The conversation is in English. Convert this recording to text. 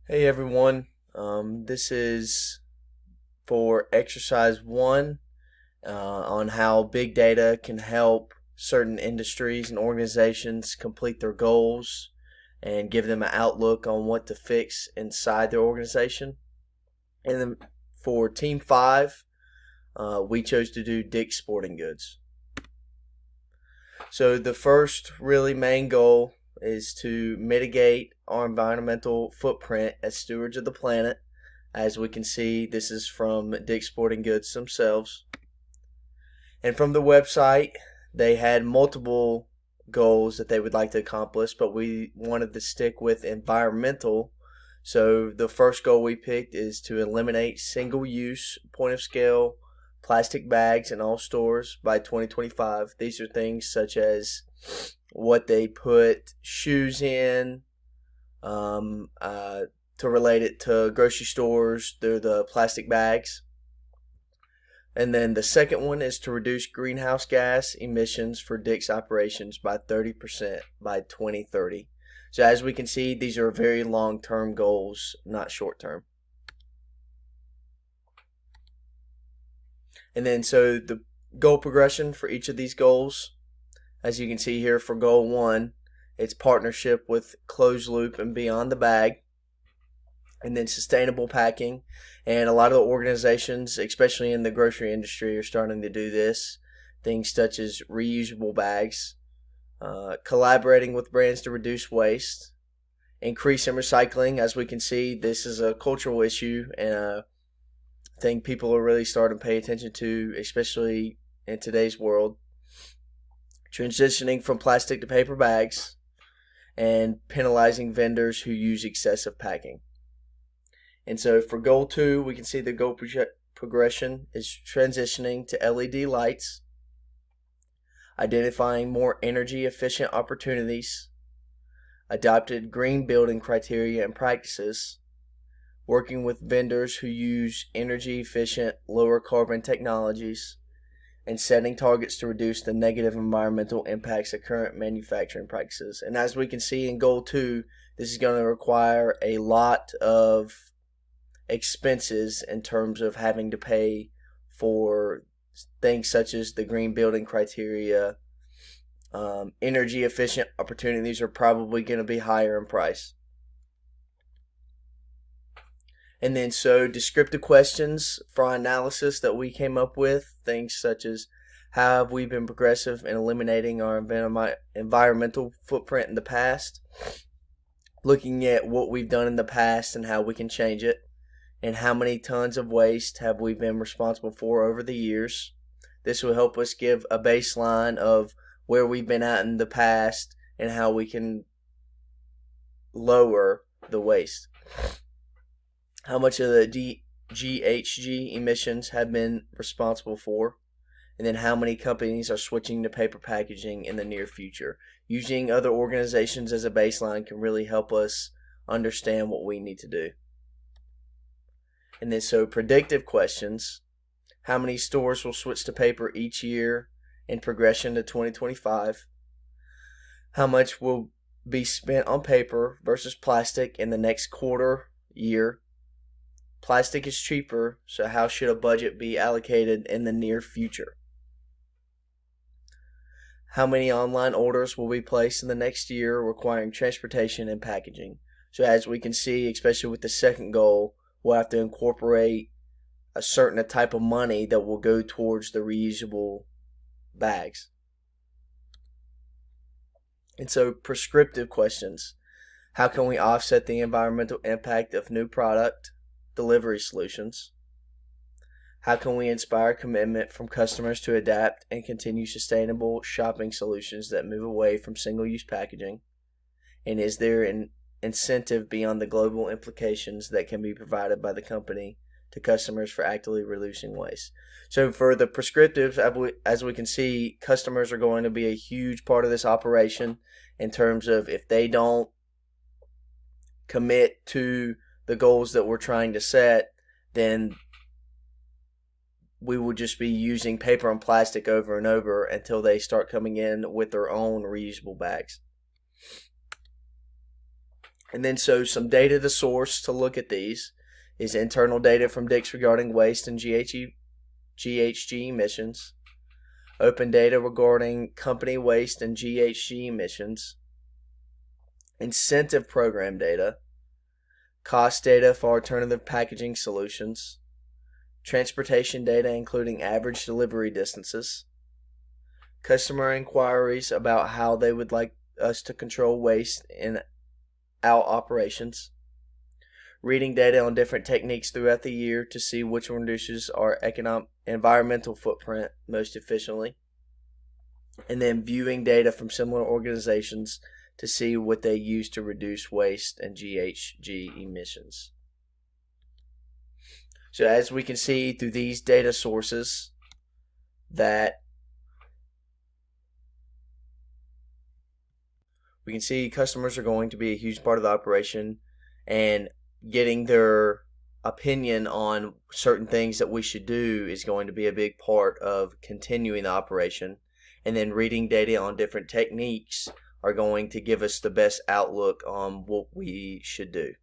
Hey everyone, this is for exercise one on how big data can help certain industries and organizations complete their goals and give them an outlook on what to fix inside their organization. And then for team five, we chose to do Dick's Sporting Goods. So the first really main goal is to mitigate our environmental footprint as stewards of the planet. As we can see, this is from Dick's Sporting Goods themselves. And from the website, they had multiple goals that they would like to accomplish, but we wanted to stick with environmental. So the first goal we picked is to eliminate single-use point-of-scale plastic bags in all stores by 2025. These are things such as what they put shoes in, to relate it to grocery stores through the plastic bags. And then the second one is to reduce greenhouse gas emissions for Dick's operations by 30% by 2030. So as we can see, these are very long-term goals, not short-term. And then so the goal progression for each of these goals, as you can see here for goal one, it's partnership with closed loop and beyond the bag. And then sustainable packing. And a lot of the organizations, especially in the grocery industry, are starting to do this. Things such as reusable bags, collaborating with brands to reduce waste, increase in recycling. As we can see, this is a cultural issue and a thing people are really starting to pay attention to, especially in today's world. Transitioning from plastic to paper bags, and penalizing vendors who use excessive packing. And so for goal two, we can see the goal progression is transitioning to LED lights, identifying more energy efficient opportunities, adopted green building criteria and practices, working with vendors who use energy efficient, lower carbon technologies, and setting targets to reduce the negative environmental impacts of current manufacturing practices. And as we can see in goal two, this is going to require a lot of expenses in terms of having to pay for things such as the green building criteria. Energy efficient opportunities are probably going to be higher in price. And then so descriptive questions for our analysis that we came up with, things such as how have we been progressive in eliminating our environmental footprint in the past, looking at what we've done in the past and how we can change it, and how many tons of waste have we been responsible for over the years. This will help us give a baseline of where we've been at in the past and how we can lower the waste. How much of the GHG emissions have been responsible for, and then how many companies are switching to paper packaging in the near future. Using other organizations as a baseline can really help us understand what we need to do. And then so predictive questions, how many stores will switch to paper each year in progression to 2025? How much will be spent on paper versus plastic in the next quarter year? Plastic is cheaper, so how should a budget be allocated in the near future? How many online orders will be placed in the next year requiring transportation and packaging? So as we can see, especially with the second goal, we'll have to incorporate a certain type of money that will go towards the reusable bags. And so prescriptive questions. How can we offset the environmental impact of new product delivery solutions? How can we inspire commitment from customers to adapt and continue sustainable shopping solutions that move away from single-use packaging? And is there an incentive beyond the global implications that can be provided by the company to customers for actively reducing waste? So for the prescriptives, as we can see, customers are going to be a huge part of this operation in terms of if they don't commit to the goals that we're trying to set, then we will just be using paper and plastic over and over until they start coming in with their own reusable bags. And then so some data to source to look at these is internal data from DICS regarding waste and GHG emissions, open data regarding company waste and GHG emissions, incentive program data, cost data for alternative packaging solutions, transportation data including average delivery distances, customer inquiries about how they would like us to control waste in our operations, reading data on different techniques throughout the year to see which one reduces our environmental footprint most efficiently, and then viewing data from similar organizations to see what they use to reduce waste and GHG emissions. So as we can see through these data sources that we can see customers are going to be a huge part of the operation, and getting their opinion on certain things that we should do is going to be a big part of continuing the operation. And then reading data on different techniques are going to give us the best outlook on what we should do.